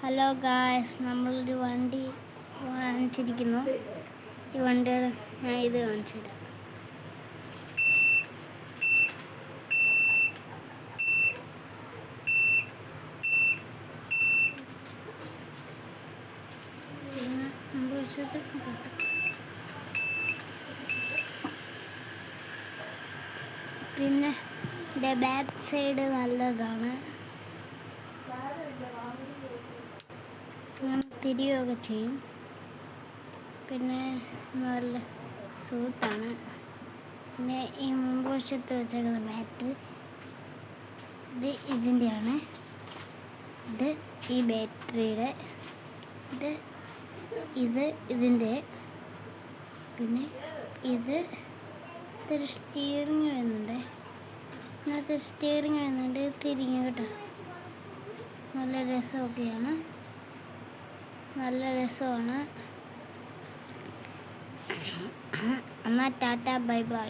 Hello guys, നമ്മളൊരു വണ്ടി വാങ്ങിച്ചിരിക്കുന്നു. ഈ വണ്ടിയുടെ ഞാൻ ഇത് കാണിച്ചു തരാം. പിന്നെ പിന്നെ ബാക്ക് സൈഡ് നല്ലതാണ്. തിരിയുകയൊക്കെ ചെയ്യും. പിന്നെ നല്ല സ്മൂത്താണ്. പിന്നെ ഈ മുൻവശത്ത് വെച്ചേക്കുന്ന ബാറ്ററി ഇത് ഇതിൻ്റെയാണ്. ഇത് ഈ ബാറ്ററിയുടെ ഇത് ഇതിൻ്റെ. പിന്നെ ഇതൊരു സ്റ്റിയറിങ് വരുന്നുണ്ട്. ഇതിനകത്ത് സ്റ്റിയറിങ് വരുന്നുണ്ട്. തിരിഞ്ഞു കേട്ടോ. നല്ല രസമൊക്കെയാണ്. നല്ല രസമാണ്. എന്നാൽ ടാറ്റ, ബൈ ബൈ.